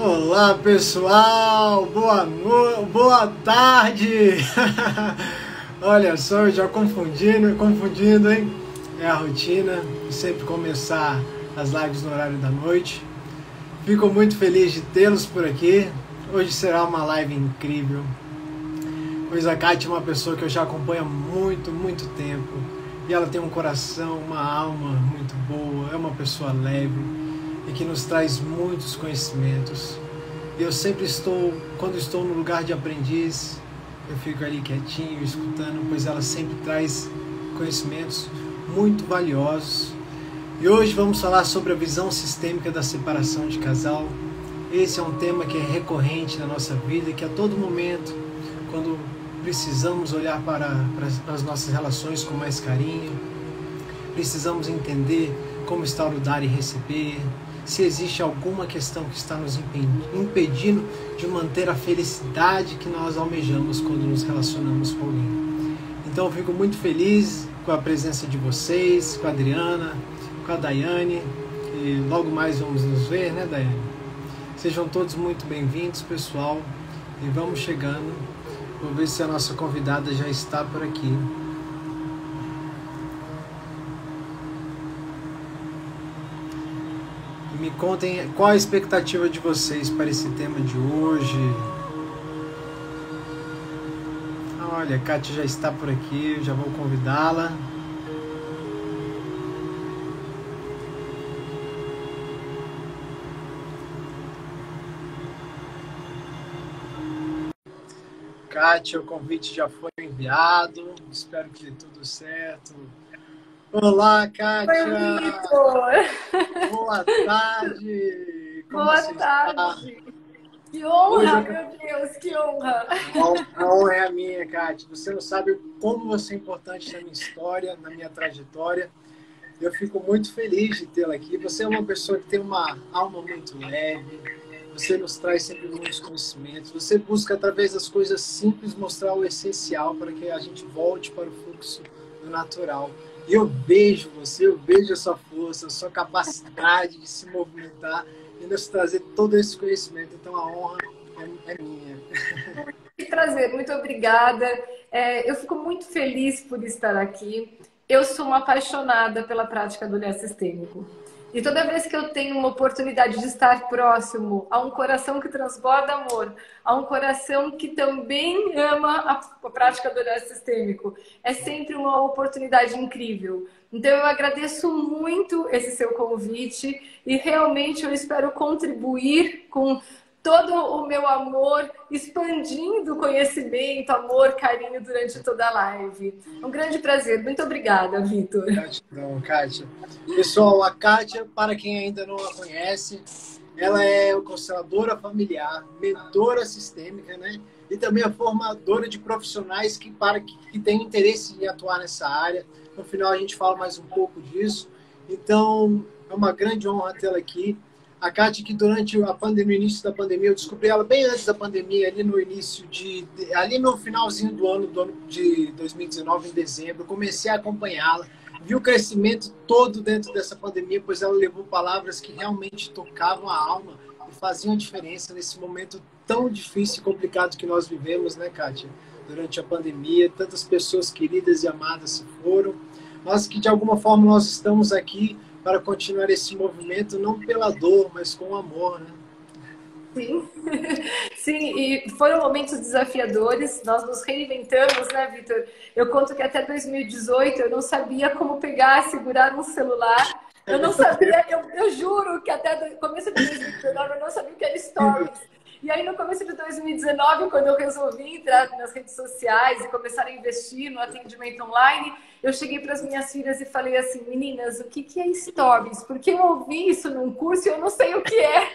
Olá pessoal, boa tarde. Olha só, eu já confundindo, hein? É a rotina, sempre começar as lives no horário da noite. Fico muito feliz de tê-los por aqui. Hoje será uma live incrível, pois a Kátia é uma pessoa que eu já acompanho há muito tempo. E ela tem um coração, uma alma muito boa, é uma pessoa leve e que nos traz muitos conhecimentos. Eu sempre quando estou no lugar de aprendiz, eu fico ali quietinho, escutando, pois ela sempre traz conhecimentos muito valiosos. E hoje vamos falar sobre a visão sistêmica da separação de casal. Esse é um tema que é recorrente na nossa vida, que a todo momento, quando precisamos olhar para as nossas relações com mais carinho, precisamos entender como está o dar e receber, se existe alguma questão que está nos impedindo de manter a felicidade que nós almejamos quando nos relacionamos com alguém. Então eu fico muito feliz com a presença de vocês, com a Adriana, com a Daiane, e logo mais vamos nos ver, né, Daiane? Sejam todos muito bem-vindos, pessoal, e vamos chegando. Vou ver se a nossa convidada já está por aqui. Me contem qual a expectativa de vocês para esse tema de hoje. Olha, a Kátia já está por aqui, eu já vou convidá-la. Kátia, o convite já foi enviado, espero que dê tudo certo. Olá, Kátia! Oi, Vitor! Boa tarde! Boa tarde! Está? Que honra, meu Deus, que honra! A honra é a minha, Kátia. Você não sabe como você é importante na minha história, na minha trajetória. Eu fico muito feliz de tê-la aqui. Você é uma pessoa que tem uma alma muito leve, você nos traz sempre muitos conhecimentos, você busca, através das coisas simples, mostrar o essencial para que a gente volte para o fluxo do natural. E eu vejo você, eu vejo a sua força, a sua capacidade de se movimentar e nos trazer todo esse conhecimento. Então a honra é minha. Que prazer, muito obrigada. Eu fico muito feliz por estar aqui. Eu sou uma apaixonada pela prática do olhar sistêmico. E toda vez que eu tenho uma oportunidade de estar próximo a um coração que transborda amor, a um coração que também ama a prática do olhar sistêmico, é sempre uma oportunidade incrível. Então eu agradeço muito esse seu convite e realmente eu espero contribuir com todo o meu amor, expandindo conhecimento, amor, carinho durante toda a live. Um grande prazer. Muito obrigada, Vitor. Gratidão, Kátia. Pessoal, a Kátia, para quem ainda não a conhece, ela é consteladora familiar, mentora sistêmica, né? E também a formadora de profissionais que têm interesse em atuar nessa área. No final a gente fala mais um pouco disso. Então, é uma grande honra tê-la aqui. A Kátia, que durante a pandemia, no início da pandemia, eu descobri ela bem antes da pandemia, ali no finalzinho do ano de 2019, em dezembro, eu comecei a acompanhá-la, vi o crescimento todo dentro dessa pandemia, pois ela levou palavras que realmente tocavam a alma e faziam a diferença nesse momento tão difícil e complicado que nós vivemos, né, Kátia? Durante a pandemia, tantas pessoas queridas e amadas se foram, mas que de alguma forma nós estamos aqui para continuar esse movimento, não pela dor, mas com amor, né? Sim, sim, e foram momentos desafiadores, nós nos reinventamos, né, Vitor? Eu conto que até 2018 eu não sabia como pegar, segurar um celular, eu não sabia, eu juro que até o começo de 2019 eu não sabia o que era stories. E aí no começo de 2019, quando eu resolvi entrar nas redes sociais e começar a investir no atendimento online, eu cheguei para as minhas filhas e falei assim, meninas, o que é stories? Porque eu ouvi isso num curso e eu não sei o que é.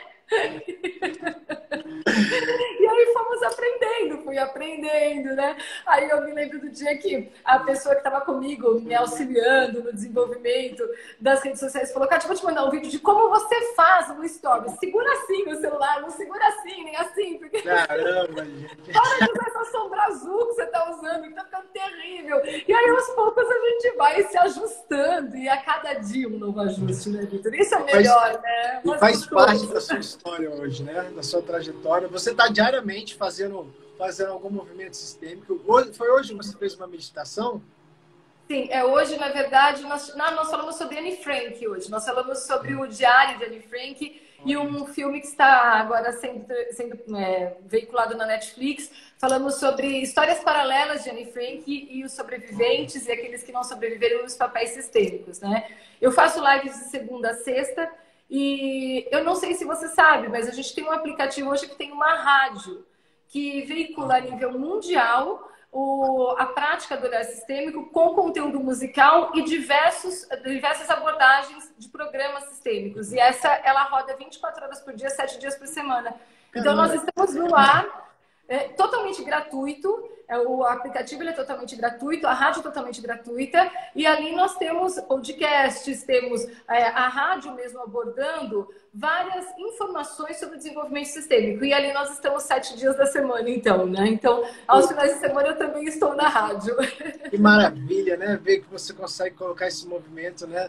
E aí fomos aprendendo, fui aprendendo, né? Aí eu me lembro do dia que a pessoa que estava comigo, me auxiliando no desenvolvimento das redes sociais, falou: Kátia, vou te mandar um vídeo de como você faz no story. Segura assim no celular, não segura assim, nem assim, porque... Caramba, gente. Para de usar essa sombra azul que você está usando, que tá ficando terrível. E aí, aos poucos, a gente vai se ajustando. E a cada dia um novo ajuste, né, Vitor? Isso é o melhor, né? E faz parte da sua história hoje, né? Da sua trajetória. Você está diariamente fazendo algum movimento sistêmico. Foi hoje que você fez uma meditação? Sim, hoje, na verdade, nós falamos sobre Anne Frank hoje. Nós falamos sobre o Diário de Anne Frank e um filme que está agora sendo veiculado na Netflix. Falamos sobre histórias paralelas de Anne Frank e os sobreviventes e aqueles que não sobreviveram nos papéis sistêmicos, né? Eu faço lives de segunda a sexta e eu não sei se você sabe, mas a gente tem um aplicativo hoje que tem uma rádio que veicula a nível mundial a prática do olhar sistêmico com conteúdo musical e diversas abordagens de programas sistêmicos. E ela roda 24 horas por dia, 7 dias por semana. Então, nós estamos no ar, totalmente gratuito. O aplicativo é totalmente gratuito, a rádio é totalmente gratuita. E ali nós temos podcasts, temos a rádio mesmo abordando várias informações sobre desenvolvimento sistêmico. E ali nós estamos 7 dias da semana, então, né? Então, aos finais de semana eu também estou na rádio. Que maravilha, né? Ver que você consegue colocar esse movimento, né?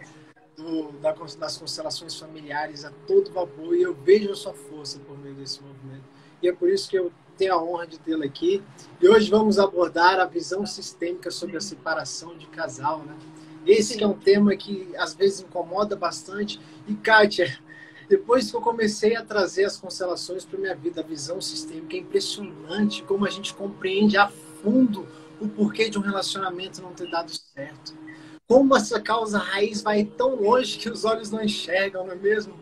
Das constelações familiares a todo vapor. E eu vejo a sua força por meio desse movimento. E é por isso que eu tenho a honra de tê-la aqui. E hoje vamos abordar a visão sistêmica sobre a separação de casal, né? Esse que é um tema que às vezes incomoda bastante. E, Kátia, depois que eu comecei a trazer as constelações para minha vida, a visão sistêmica, é impressionante como a gente compreende a fundo o porquê de um relacionamento não ter dado certo. Como essa causa raiz vai tão longe que os olhos não enxergam, não é mesmo?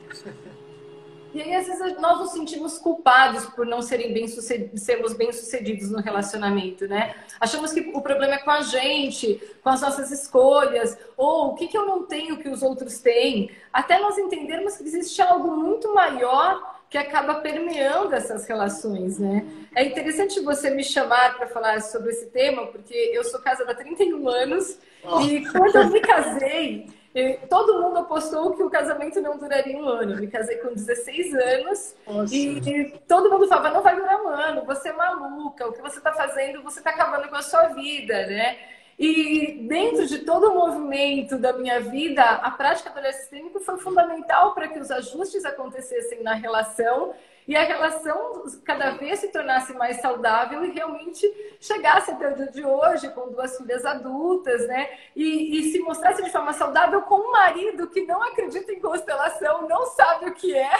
E aí, às vezes, nós nos sentimos culpados por não sermos bem-sucedidos no relacionamento, né? Achamos que o problema é com a gente, com as nossas escolhas, ou o que eu não tenho que os outros têm. Até nós entendermos que existe algo muito maior que acaba permeando essas relações, né? É interessante você me chamar para falar sobre esse tema, porque eu sou casada há 31 anos e quando eu me casei... todo mundo apostou que o casamento não duraria 1 ano. Eu me casei com 16 anos. E todo mundo falava, não vai durar 1 ano, você é maluca, o que você está fazendo, você está acabando com a sua vida, né? E dentro de todo o movimento da minha vida, a prática do olhar sistêmico foi fundamental para que os ajustes acontecessem na relação e a relação cada vez se tornasse mais saudável e realmente chegasse até o dia de hoje com 2 filhas adultas, né? E se mostrasse de forma saudável com um marido que não acredita em constelação, não sabe o que é,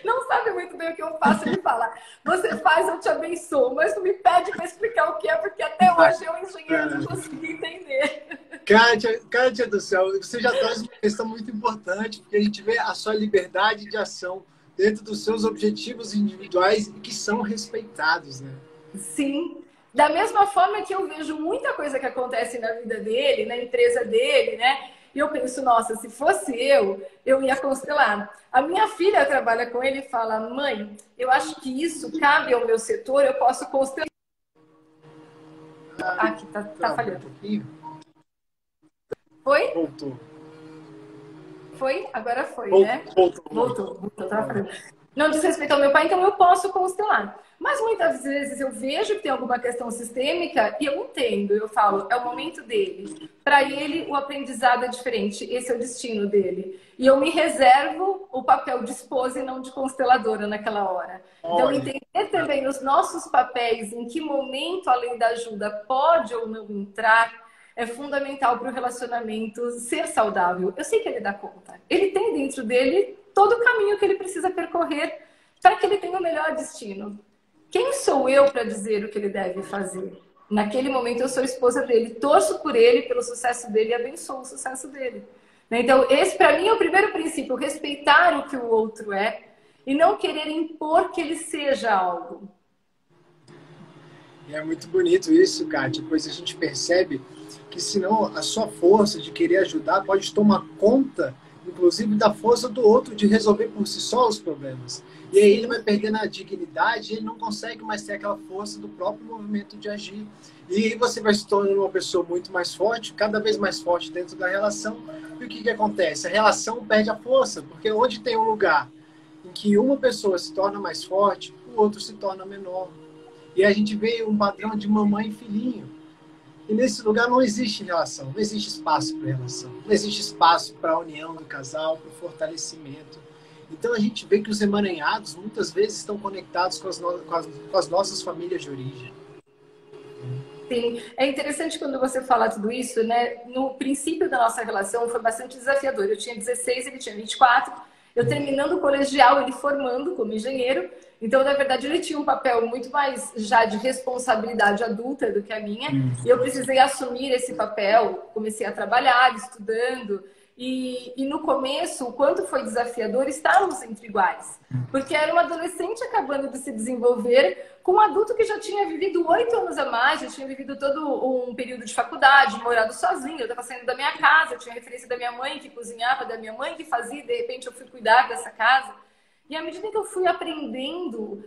não sabe muito bem o que eu faço. Ele fala, você faz, eu te abençoo, mas não me pede para explicar o que é, porque até hoje eu, engenheiro, não consegui entender. Kátia do céu, você já traz uma questão muito importante, porque a gente vê a sua liberdade de ação dentro dos seus objetivos individuais e que são respeitados, né? Sim. Da mesma forma que eu vejo muita coisa que acontece na vida dele, na empresa dele, né? E eu penso, nossa, se fosse eu ia constelar. A minha filha trabalha com ele e fala, mãe, eu acho que isso cabe ao meu setor, eu posso constelar. Aqui, tá falhando. Foi? Voltou. Foi? Agora foi, né? Voltou. Não diz respeito ao meu pai, então eu posso constelar. Mas muitas vezes eu vejo que tem alguma questão sistêmica e eu entendo, eu falo, é o momento dele. Para ele, o aprendizado é diferente, esse é o destino dele. E eu me reservo o papel de esposa e não de consteladora naquela hora. Então, entender também os nossos papéis, em que momento, além da ajuda, pode ou não entrar, é fundamental para o relacionamento ser saudável. Eu sei que ele dá conta. Ele tem dentro dele todo o caminho que ele precisa percorrer para que ele tenha o melhor destino. Quem sou eu para dizer o que ele deve fazer? Naquele momento eu sou esposa dele, torço por ele, pelo sucesso dele e abençoo o sucesso dele. Então, esse para mim é o primeiro princípio, respeitar o que o outro é e não querer impor que ele seja algo. E é muito bonito isso, Kátia, pois a gente percebe que senão a sua força de querer ajudar pode tomar conta inclusive da força do outro de resolver por si só os problemas. E aí ele vai perdendo a dignidade, ele não consegue mais ter aquela força do próprio movimento de agir. E aí você vai se tornando uma pessoa muito mais forte, cada vez mais forte dentro da relação. E o que acontece? A relação perde a força, porque onde tem um lugar em que uma pessoa se torna mais forte, o outro se torna menor. E a gente vê um padrão de mamãe e filhinho. E nesse lugar não existe relação, não existe espaço para relação, não existe espaço para a união do casal, para o fortalecimento. Então a gente vê que os emaranhados muitas vezes estão conectados com as nossas famílias de origem. Sim, é interessante quando você fala tudo isso, né? No princípio da nossa relação foi bastante desafiador. Eu tinha 16, ele tinha 24. Eu terminando o colegial, ele formando como engenheiro. Então, na verdade, ele tinha um papel muito mais já de responsabilidade adulta do que a minha. E eu precisei assumir esse papel. Comecei a trabalhar, estudando. E no começo, o quanto foi desafiador estarmos entre iguais. Porque era uma adolescente acabando de se desenvolver com um adulto que já tinha vivido 8 anos a mais, já tinha vivido todo um período de faculdade, morado sozinho. Eu estava saindo da minha casa, eu tinha referência da minha mãe que cozinhava, da minha mãe que fazia, e de repente eu fui cuidar dessa casa. E à medida que eu fui aprendendo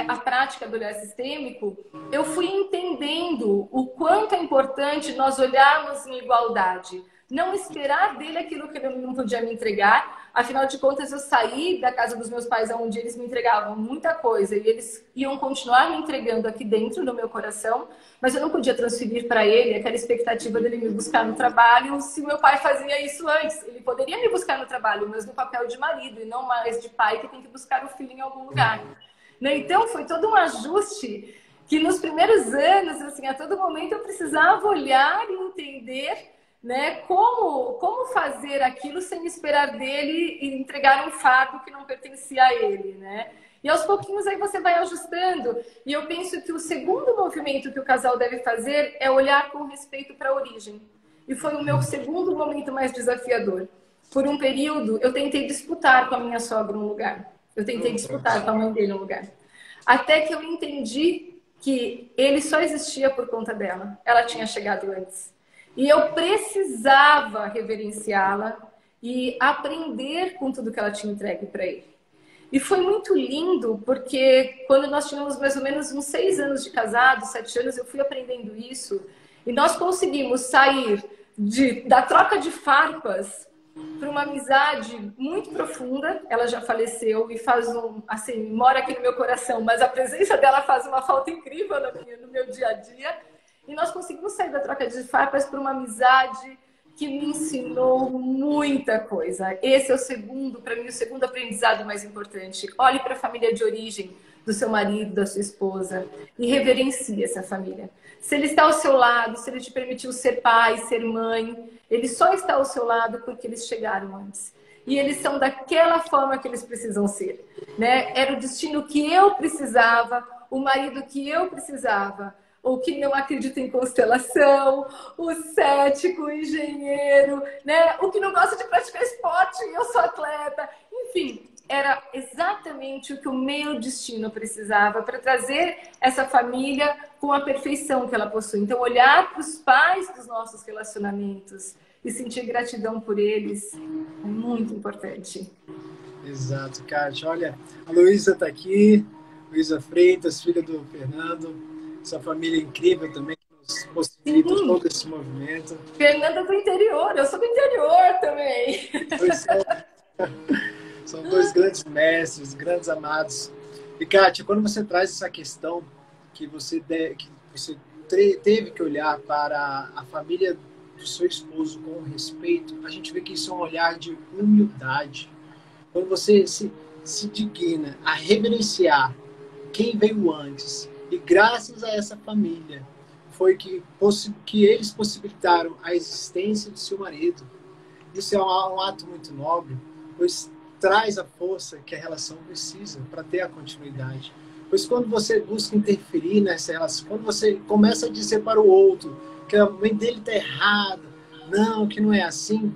a prática do olhar sistêmico, eu fui entendendo o quanto é importante nós olharmos em igualdade. Não esperar dele aquilo que ele não podia me entregar. Afinal de contas, eu saí da casa dos meus pais, onde eles me entregavam muita coisa, e eles iam continuar me entregando aqui dentro do meu coração, mas eu não podia transferir para ele aquela expectativa dele me buscar no trabalho, se meu pai fazia isso antes. Ele poderia me buscar no trabalho, mas no papel de marido, e não mais de pai que tem que buscar o filho em algum lugar. Então, foi todo um ajuste que nos primeiros anos, assim, a todo momento eu precisava olhar e entender, né, como fazer aquilo sem esperar dele e entregar um fardo que não pertencia a ele, né? E aos pouquinhos aí você vai ajustando. E eu penso que o segundo movimento que o casal deve fazer é olhar com respeito para a origem. E foi o meu segundo momento mais desafiador. Por um período, eu tentei disputar com a minha sogra um lugar. Eu tentei disputar com a mãe dele um lugar. Até que eu entendi que ele só existia por conta dela. Ela tinha chegado antes. E eu precisava reverenciá-la e aprender com tudo que ela tinha entregue para ele. E foi muito lindo, porque quando nós tínhamos mais ou menos uns 6 anos de casado, 7 anos, eu fui aprendendo isso. E nós conseguimos sair da troca de farpas para uma amizade muito profunda. Ela já faleceu e assim, mora aqui no meu coração, mas a presença dela faz uma falta incrível no meu dia a dia. E nós conseguimos sair da troca de farpas para uma amizade que me ensinou muita coisa. Esse é para mim, o segundo aprendizado mais importante. Olhe para a família de origem do seu marido, da sua esposa, e reverencie essa família. Se ele está ao seu lado, se ele te permitiu ser pai, ser mãe, ele só está ao seu lado porque eles chegaram antes. E eles são daquela forma que eles precisam ser, né? Era o destino que eu precisava, o marido que eu precisava. O que não acredita em constelação, o cético, o engenheiro, né? O que não gosta de praticar esporte, eu sou atleta. Enfim, era exatamente o que o meu destino precisava para trazer essa família com a perfeição que ela possui. Então, olhar para os pais dos nossos relacionamentos e sentir gratidão por eles é muito importante. Exato, Kátia. Olha, a Luísa está aqui, Luísa Freitas, filha do Fernando. Essa família incrível também, que nos possibilita todo esse movimento. Fernanda do interior, eu sou do interior também. São dois grandes mestres, grandes amados. E, Kátia, quando você traz essa questão que você teve que olhar para a família do seu esposo com respeito, a gente vê que isso é um olhar de humildade. Quando você se digna a reverenciar quem veio antes, e graças a essa família foi que eles possibilitaram a existência do seu marido. Isso é um ato muito nobre, pois traz a força que a relação precisa para ter a continuidade. Pois quando você busca interferir nessa relação, quando você começa a dizer para o outro que a mãe dele está errada, não, que não é assim,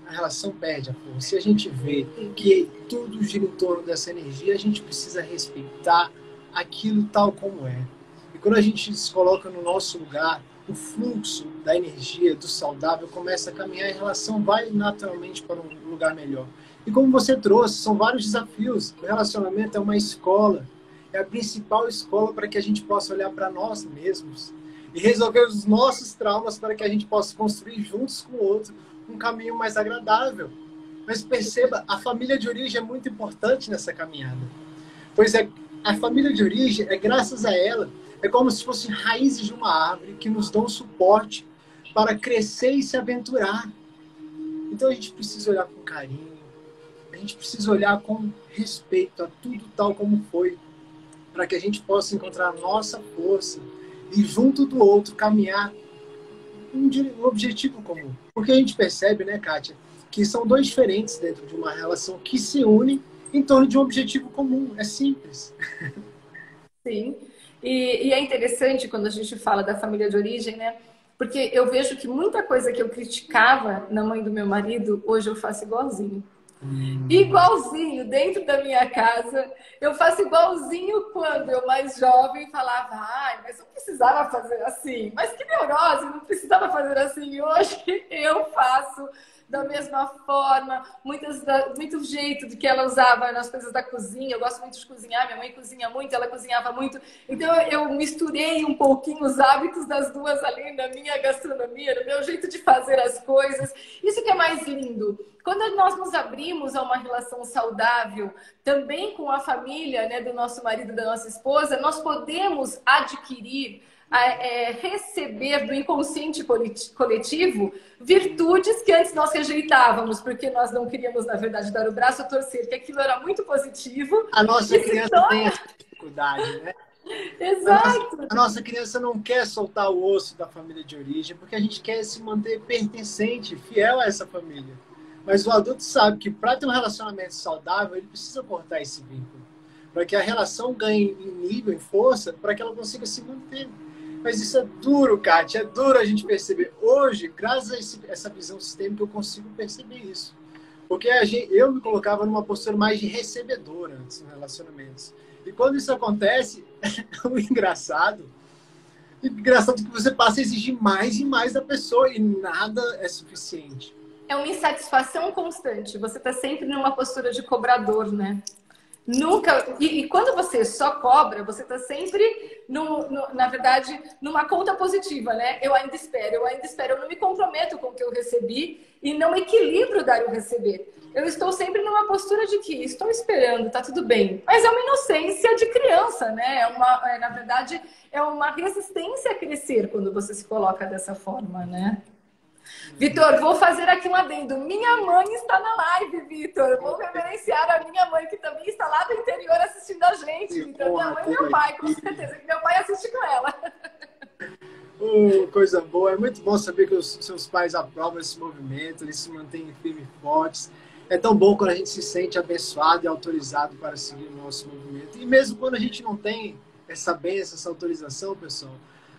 a relação perde a força. Se a gente vê que tudo gira em torno dessa energia, a gente precisa respeitar aquilo tal como é. E quando a gente se coloca no nosso lugar, o fluxo da energia, do saudável, começa a caminhar e a relação vai naturalmente para um lugar melhor. E como você trouxe, são vários desafios. O relacionamento é uma escola, é a principal escola para que a gente possa olhar para nós mesmos e resolver os nossos traumas para que a gente possa construir juntos com o outro um caminho mais agradável. Mas perceba, a família de origem é muito importante nessa caminhada. Pois é, a família de origem, é graças a ela, é como se fossem raízes de uma árvore que nos dão suporte para crescer e se aventurar. Então a gente precisa olhar com carinho, a gente precisa olhar com respeito a tudo tal como foi, para que a gente possa encontrar a nossa força e junto do outro caminhar um objetivo comum. Porque a gente percebe, né, Kátia, que são dois diferentes dentro de uma relação que se unem em torno de um objetivo comum. É simples. Sim. E é interessante quando a gente fala da família de origem, né? Porque eu vejo que muita coisa que eu criticava na mãe do meu marido, hoje eu faço igualzinho. Igualzinho, dentro da minha casa. Eu faço igualzinho quando eu mais jovem falava, ai, mas eu precisava fazer assim. Mas que neurose, não precisava fazer assim. Hoje eu faço da mesma forma, muito jeito de que ela usava nas coisas da cozinha. Eu gosto muito de cozinhar, minha mãe cozinha muito, ela cozinhava muito. Então eu misturei um pouquinho os hábitos das duas ali na minha gastronomia, no meu jeito de fazer as coisas. Isso que é mais lindo. Quando nós nos abrimos a uma relação saudável, também com a família, né, do nosso marido, da nossa esposa, nós podemos adquirir receber do inconsciente coletivo virtudes que antes nós rejeitávamos, porque nós não queríamos, na verdade, dar o braço a torcer, que aquilo era muito positivo. A nossa criança tem essa dificuldade, né? Exato. A nossa criança não quer soltar o osso da família de origem, porque a gente quer se manter pertencente, fiel a essa família. Mas o adulto sabe que para ter um relacionamento saudável, ele precisa cortar esse vínculo, para que a relação ganhe em nível, em força, para que ela consiga se manter. Mas isso é duro, Kátia, é duro a gente perceber. Hoje, graças a essa visão sistêmica, eu consigo perceber isso. Porque eu me colocava numa postura mais de recebedora antes nos relacionamentos. E quando isso acontece, o engraçado é que você passa a exigir mais e mais da pessoa e nada é suficiente. É uma insatisfação constante. Você está sempre numa postura de cobrador, né? Nunca. E quando você só cobra, você está sempre, na verdade, numa conta positiva, né? Eu ainda espero. Eu não me comprometo com o que eu recebi e não equilibro dar e o receber. Eu estou sempre numa postura de que estou esperando, tá tudo bem. Mas é uma inocência de criança, né? Na verdade, é uma resistência a crescer quando você se coloca dessa forma, né? Vitor, vou fazer aqui um adendo. Minha mãe está na live, Vitor. Vou reverenciar a minha mãe, que também está lá do interior assistindo a gente. Então, minha mãe e meu pai, com certeza. Que meu pai assiste com ela. Coisa boa. É muito bom saber que os seus pais aprovam esse movimento, eles se mantêm firmes e fortes. É tão bom quando a gente se sente abençoado e autorizado para seguir o nosso movimento. E mesmo quando a gente não tem essa bênção, essa autorização, pessoal,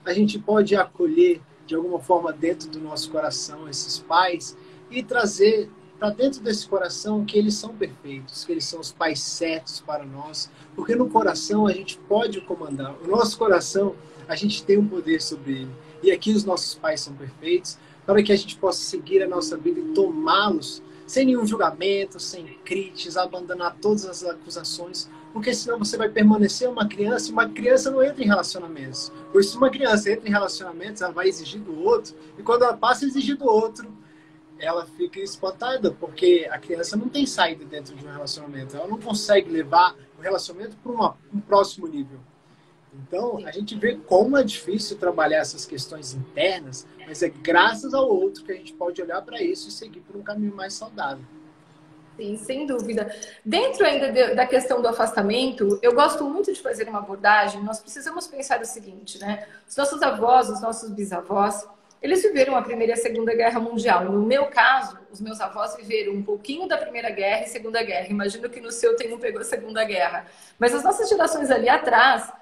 a gente pode acolher de alguma forma dentro do nosso coração esses pais e trazer para dentro desse coração que eles são perfeitos, que eles são os pais certos para nós, porque no coração a gente pode comandar. O nosso coração, a gente tem um poder sobre ele. E aqui os nossos pais são perfeitos para que a gente possa seguir a nossa vida e tomá-los sem nenhum julgamento, sem críticas, abandonar todas as acusações, porque senão você vai permanecer uma criança e uma criança não entra em relacionamentos. Pois se uma criança entra em relacionamentos, ela vai exigir do outro, e quando ela passa a exigir do outro, ela fica espantada, porque a criança não tem saída dentro de um relacionamento, ela não consegue levar o relacionamento para um próximo nível. Então, a gente vê como é difícil trabalhar essas questões internas, mas é graças ao outro que a gente pode olhar para isso e seguir por um caminho mais saudável. Sim, sem dúvida. Dentro ainda da questão do afastamento, eu gosto muito de fazer uma abordagem. Nós precisamos pensar o seguinte, né? Os nossos avós, os nossos bisavós, eles viveram a Primeira e a Segunda Guerra Mundial. No meu caso, os meus avós viveram um pouquinho da Primeira Guerra e Segunda Guerra. Imagino que no seu não pegou a Segunda Guerra. Mas as nossas gerações ali atrás,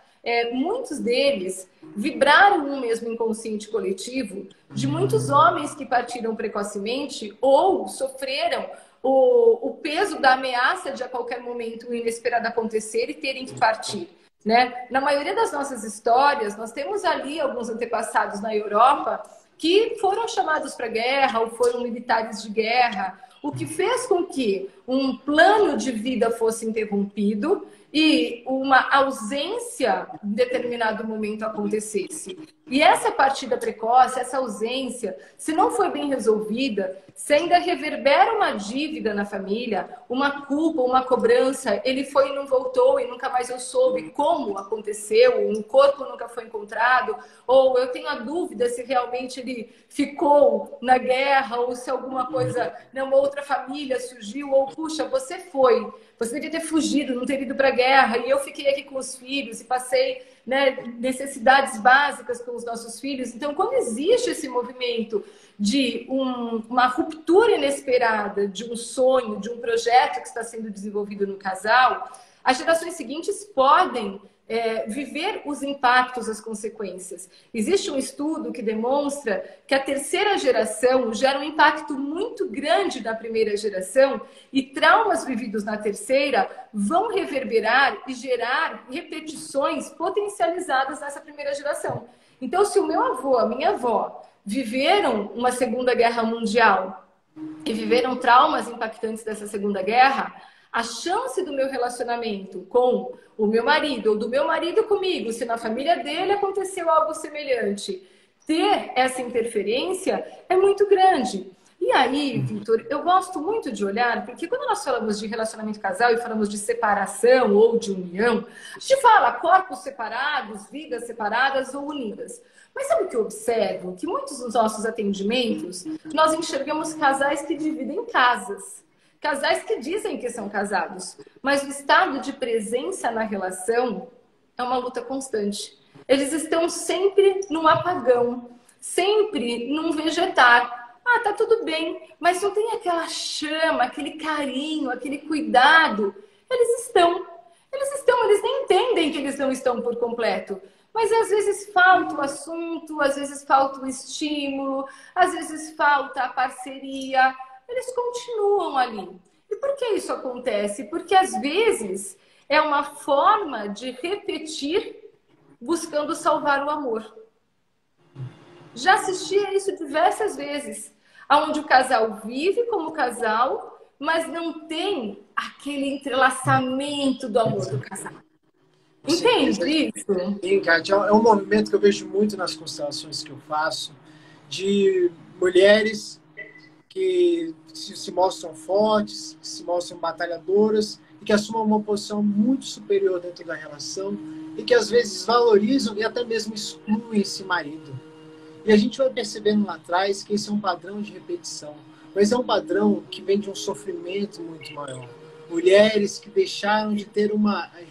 muitos deles vibraram um mesmo inconsciente coletivo de muitos homens que partiram precocemente ou sofreram o peso da ameaça de a qualquer momento inesperado acontecer e terem que partir. né? Na maioria das nossas histórias, nós temos ali alguns antepassados na Europa que foram chamados para a guerra ou foram militares de guerra, o que fez com que um plano de vida fosse interrompido e uma ausência em determinado momento acontecesse. E essa partida precoce, essa ausência, se não for bem resolvida, se ainda reverbera uma dívida na família, uma culpa, uma cobrança, ele foi e não voltou e nunca mais eu soube como aconteceu, um corpo nunca foi encontrado, ou eu tenho a dúvida se realmente ele ficou na guerra ou se alguma coisa, uma outra família surgiu, ou puxa, você foi. Você devia ter fugido, não ter ido para a guerra, e eu fiquei aqui com os filhos e passei, né, necessidades básicas com os nossos filhos. Então, quando existe esse movimento de uma ruptura inesperada, de um sonho, de um projeto que está sendo desenvolvido no casal, as gerações seguintes podem viver os impactos, as consequências. Existe um estudo que demonstra que a terceira geração gera um impacto muito grande na primeira geração e traumas vividos na terceira vão reverberar e gerar repetições potencializadas nessa primeira geração. Então, se o meu avô, a minha avó, viveram uma Segunda Guerra Mundial e viveram traumas impactantes dessa Segunda Guerra, a chance do meu relacionamento com o meu marido ou do meu marido comigo, se na família dele aconteceu algo semelhante, ter essa interferência é muito grande. E aí, Vitor, eu gosto muito de olhar, porque quando nós falamos de relacionamento casal e falamos de separação ou de união, a gente fala corpos separados, vidas separadas ou unidas. Mas sabe o que eu observo? Que muitos dos nossos atendimentos, nós enxergamos casais que dividem casas. Casais que dizem que são casados, mas o estado de presença na relação é uma luta constante. Eles estão sempre num apagão, sempre num vegetar. Ah, tá tudo bem, mas não tem aquela chama, aquele carinho, aquele cuidado. Eles eles nem entendem que eles não estão por completo. Mas às vezes falta o assunto, às vezes falta o estímulo, às vezes falta a parceria. Eles continuam ali. E por que isso acontece? Porque às vezes é uma forma de repetir buscando salvar o amor. Já assisti a isso diversas vezes, onde o casal vive como casal, mas não tem aquele entrelaçamento do amor do casal. Entende isso? Sim, Kátia, é um movimento que eu vejo muito nas constelações que eu faço, de mulheres que se mostram fortes, que se mostram batalhadoras e que assumam uma posição muito superior dentro da relação e que às vezes valorizam e até mesmo excluem esse marido. E a gente vai percebendo lá atrás que esse é um padrão de repetição, mas é um padrão que vem de um sofrimento muito maior. Mulheres que deixaram de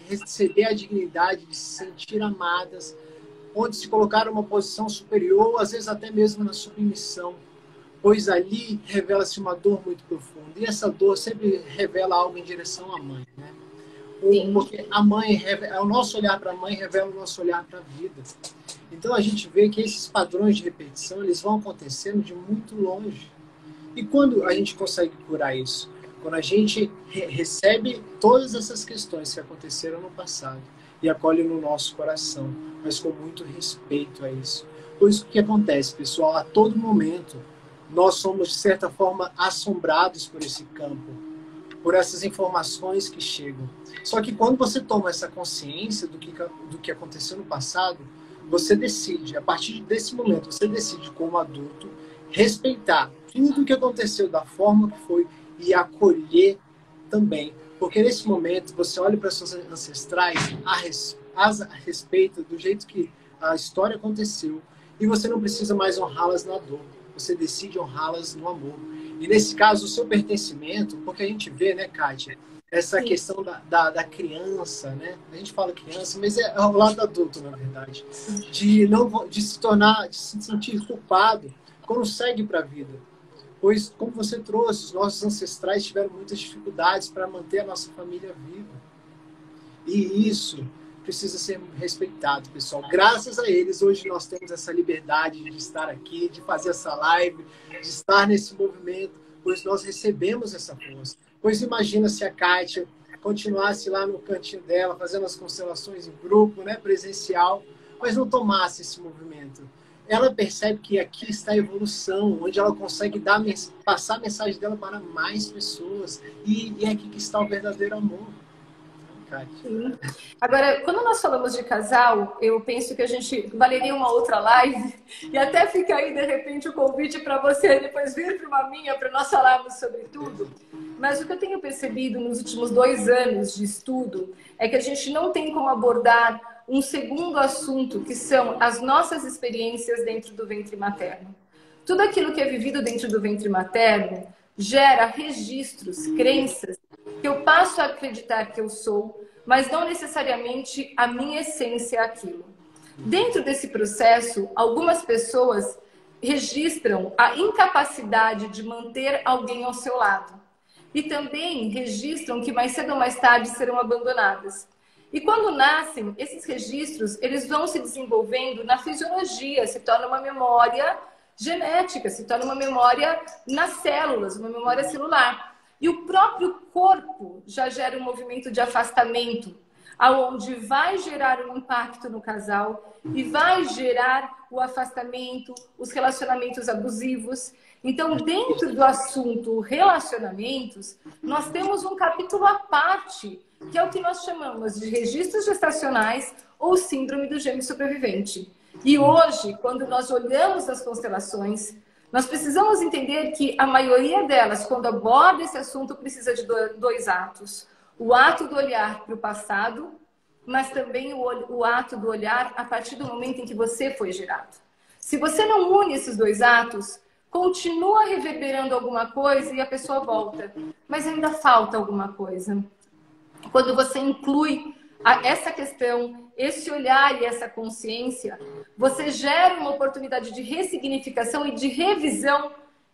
receber a dignidade de se sentir amadas, onde se colocaram uma posição superior, às vezes até mesmo na submissão, pois ali revela-se uma dor muito profunda. E essa dor sempre revela algo em direção à mãe, né? Porque a mãe, o nosso olhar para a mãe revela o nosso olhar para a vida. Então a gente vê que esses padrões de repetição, eles vão acontecendo de muito longe. E quando a gente consegue curar isso? Quando a gente recebe todas essas questões que aconteceram no passado e acolhe no nosso coração, mas com muito respeito a isso. Pois o que acontece, pessoal? A todo momento, nós somos, de certa forma, assombrados por esse campo, por essas informações que chegam. Só que quando você toma essa consciência do que aconteceu no passado, você decide, a partir desse momento, você decide como adulto respeitar tudo o que aconteceu da forma que foi e acolher também. Porque nesse momento você olha para seus ancestrais a respeito do jeito que a história aconteceu e você não precisa mais honrá-las na dor. Você decide honrá-las no amor. E nesse caso, o seu pertencimento, porque a gente vê, né, Kátia, essa Sim. questão da criança, né? A gente fala criança, mas é o lado adulto, na verdade. De se sentir culpado quando segue para a vida. Pois, como você trouxe, os nossos ancestrais tiveram muitas dificuldades para manter a nossa família viva. E isso precisa ser respeitado, pessoal. Graças a eles, hoje nós temos essa liberdade de estar aqui, de fazer essa live, de estar nesse movimento, pois nós recebemos essa força. Pois imagina se a Kátia, continuasse lá no cantinho dela, fazendo as constelações em grupo, né, presencial, mas não tomasse esse movimento. Ela percebe que aqui está a evolução, onde ela consegue passar a mensagem dela para mais pessoas. E é aqui que está o verdadeiro amor. Sim. Agora, quando nós falamos de casal, eu penso que a gente valeria uma outra live e até fica aí, de repente, o convite para você depois vir para uma minha, para nós falarmos sobre tudo. Mas o que eu tenho percebido nos últimos 2 anos de estudo é que a gente não tem como abordar um segundo assunto, que são as nossas experiências dentro do ventre materno. Tudo aquilo que é vivido dentro do ventre materno gera registros, crenças, que eu passo a acreditar que eu sou, mas não necessariamente a minha essência é aquilo. Dentro desse processo, algumas pessoas registram a incapacidade de manter alguém ao seu lado. E também registram que mais cedo ou mais tarde serão abandonadas. E quando nascem, esses registros, eles vão se desenvolvendo na fisiologia, se torna uma memória genética, se torna uma memória nas células, uma memória celular. E o próprio corpo já gera um movimento de afastamento, aonde vai gerar um impacto no casal e vai gerar o afastamento, os relacionamentos abusivos. Então, dentro do assunto relacionamentos, nós temos um capítulo à parte, que é o que nós chamamos de registros gestacionais ou síndrome do gêmeo sobrevivente. E hoje, quando nós olhamos as constelações, nós precisamos entender que a maioria delas, quando aborda esse assunto, precisa de 2 atos. O ato do olhar para o passado, mas também o ato do olhar a partir do momento em que você foi gerado. Se você não une esses 2 atos, continua reverberando alguma coisa e a pessoa volta. Mas ainda falta alguma coisa. Quando você inclui essa questão, esse olhar e essa consciência, você gera uma oportunidade de ressignificação e de revisão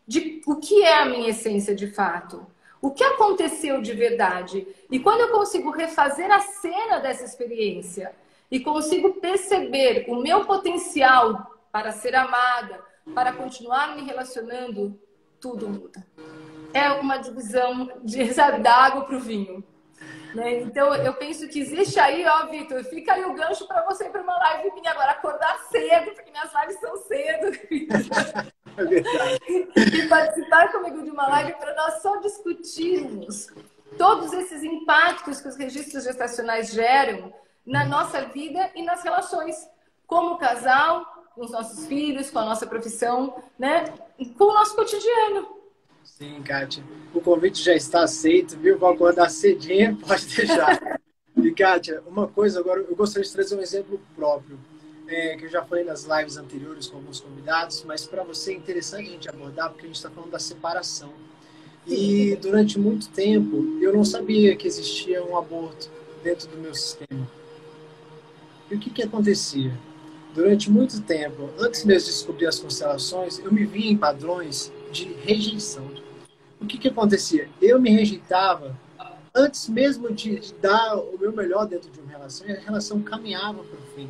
de o que é a minha essência de fato. O que aconteceu de verdade? E quando eu consigo refazer a cena dessa experiência e consigo perceber o meu potencial para ser amada, para continuar me relacionando, tudo muda. É uma divisão da água para o vinho. Né? Então, eu penso que existe aí, ó, Vitor, fica aí o gancho para você ir para uma live minha agora, acordar cedo, porque minhas lives são cedo. É verdade. E participar comigo de uma live para nós só discutirmos todos esses impactos que os registros gestacionais geram na nossa vida e nas relações, como casal, com os nossos filhos, com a nossa profissão, né? Com o nosso cotidiano. Sim, Kátia. O convite já está aceito, viu? Vou acordar cedinho, pode deixar. E, Kátia, uma coisa agora, eu gostaria de trazer um exemplo próprio, que eu já falei nas lives anteriores com alguns convidados, mas para você é interessante a gente abordar, porque a gente está falando da separação. E durante muito tempo, eu não sabia que existia um aborto dentro do meu sistema. E o que acontecia? Durante muito tempo, antes mesmo de descobrir as constelações, eu me via em padrões de rejeição. O que acontecia? Eu me rejeitava antes mesmo de dar o meu melhor dentro de uma relação, e a relação caminhava para o fim.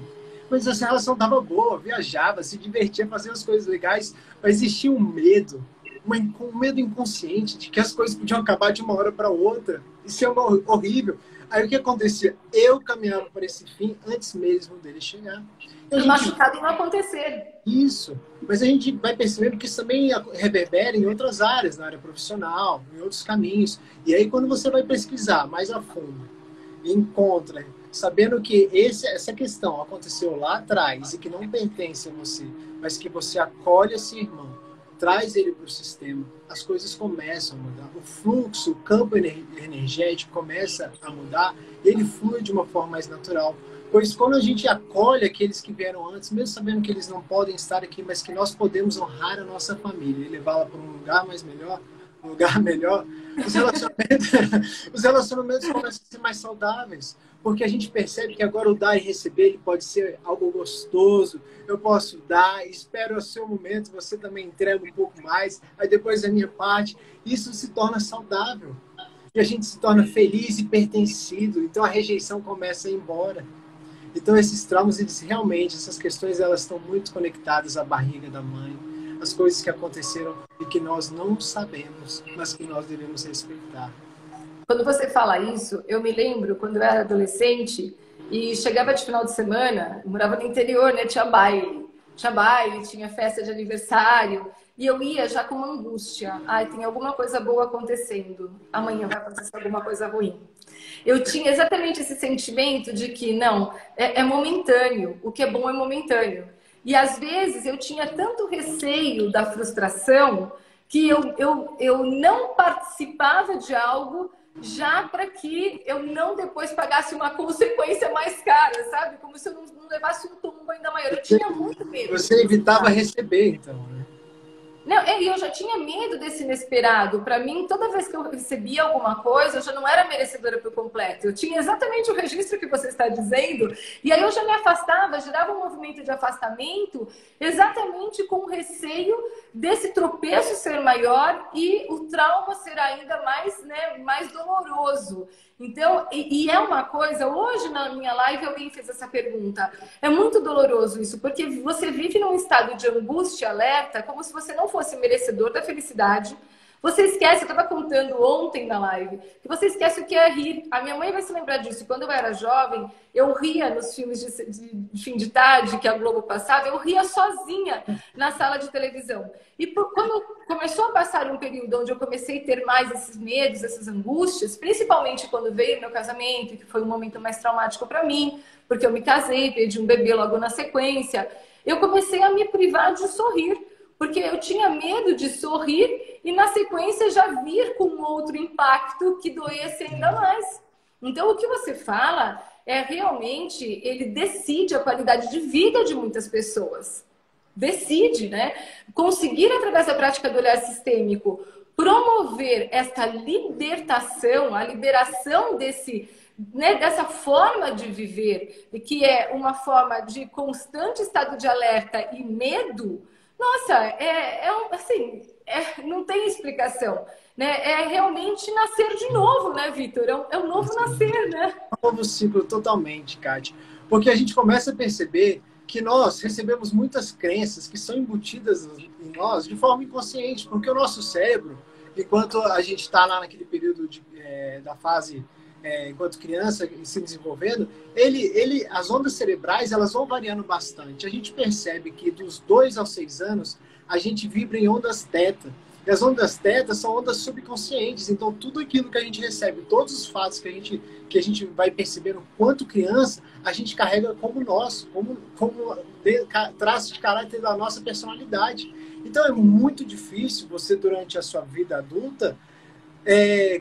Mas essa relação estava boa, viajava, se divertia, fazia as coisas legais, mas existia um medo, um medo inconsciente de que as coisas podiam acabar de uma hora para outra. Isso é horrível. Aí o que acontecia? Eu caminhava para esse fim antes mesmo dele chegar. E machucado não acontecer. Isso. Mas a gente vai percebendo que isso também reverbera em outras áreas, na área profissional, em outros caminhos. E aí quando você vai pesquisar mais a fundo, encontra, sabendo que essa questão aconteceu lá atrás e que não pertence a você, mas que você acolhe esse irmão, traz ele para o sistema, as coisas começam a mudar. O fluxo, o campo energético começa a mudar e ele flui de uma forma mais natural. Pois quando a gente acolhe aqueles que vieram antes, mesmo sabendo que eles não podem estar aqui, mas que nós podemos honrar a nossa família e levá-la para um lugar melhor, os relacionamentos começam a ser mais saudáveis. Porque a gente percebe que agora o dar e receber ele pode ser algo gostoso. Eu posso dar, espero o seu momento, você também entrega um pouco mais, aí depois a minha parte. Isso se torna saudável. E a gente se torna feliz e pertencido. Então a rejeição começa a ir embora. Então esses traumas, essas questões, elas estão muito conectadas à barriga da mãe. As coisas que aconteceram e que nós não sabemos, mas que nós devemos respeitar. Quando você fala isso, eu me lembro quando eu era adolescente e chegava de final de semana, eu morava no interior, né? Tinha baile, tinha festa de aniversário. E eu ia já com uma angústia. Ai, tem alguma coisa boa acontecendo. Amanhã vai acontecer alguma coisa ruim. Eu tinha exatamente esse sentimento de que, não, é momentâneo. O que é bom é momentâneo. E às vezes eu tinha tanto receio da frustração que eu não participava de algo já para que eu não depois pagasse uma consequência mais cara, sabe? Como se eu não levasse um tombo ainda maior. Eu tinha muito medo. Você evitava receber, então, né? Não, eu já tinha medo desse inesperado. Para mim, toda vez que eu recebia alguma coisa, eu já não era merecedora por completo. Eu tinha exatamente o registro que você está dizendo. E aí eu já me afastava, gerava um movimento de afastamento, exatamente com o receio desse tropeço ser maior e o trauma ser ainda mais, né, mais doloroso. Então, e é uma coisa, hoje na minha live alguém fez essa pergunta. É muito doloroso isso, porque você vive num estado de angústia, alerta, como se você não fosse merecedor da felicidade. Você esquece, eu estava contando ontem na live, que você esquece o que é rir. A minha mãe vai se lembrar disso. Quando eu era jovem, eu ria nos filmes de fim de tarde que a Globo passava, eu ria sozinha na sala de televisão. E quando começou a passar um período onde eu comecei a ter mais esses medos, essas angústias, principalmente quando veio meu casamento, que foi um momento mais traumático para mim, porque eu me casei, perdi um bebê logo na sequência, eu comecei a me privar de sorrir. Porque eu tinha medo de sorrir e, na sequência, já vir com outro impacto que doesse ainda mais. Então, o que você fala é realmente, ele decide a qualidade de vida de muitas pessoas. Decide, né? Conseguir, através da prática do olhar sistêmico, promover esta libertação, a liberação desse, né, dessa forma de viver, que é uma forma de constante estado de alerta e medo. Nossa, assim, não tem explicação, né? É realmente nascer de novo, né, Vitor? É um novo nascer, né? Um novo ciclo totalmente, Kátia. Porque a gente começa a perceber que nós recebemos muitas crenças que são embutidas em nós de forma inconsciente, porque o nosso cérebro, enquanto a gente está lá naquele período da fase enquanto criança se desenvolvendo, as ondas cerebrais elas vão variando bastante. A gente percebe que dos 2 aos 6 anos a gente vibra em ondas teta. E as ondas teta são ondas subconscientes. Então tudo aquilo que a gente recebe, todos os fatos que a gente vai percebendo quanto criança, a gente carrega como nosso, como traço de caráter da nossa personalidade. Então é muito difícil você, durante a sua vida adulta,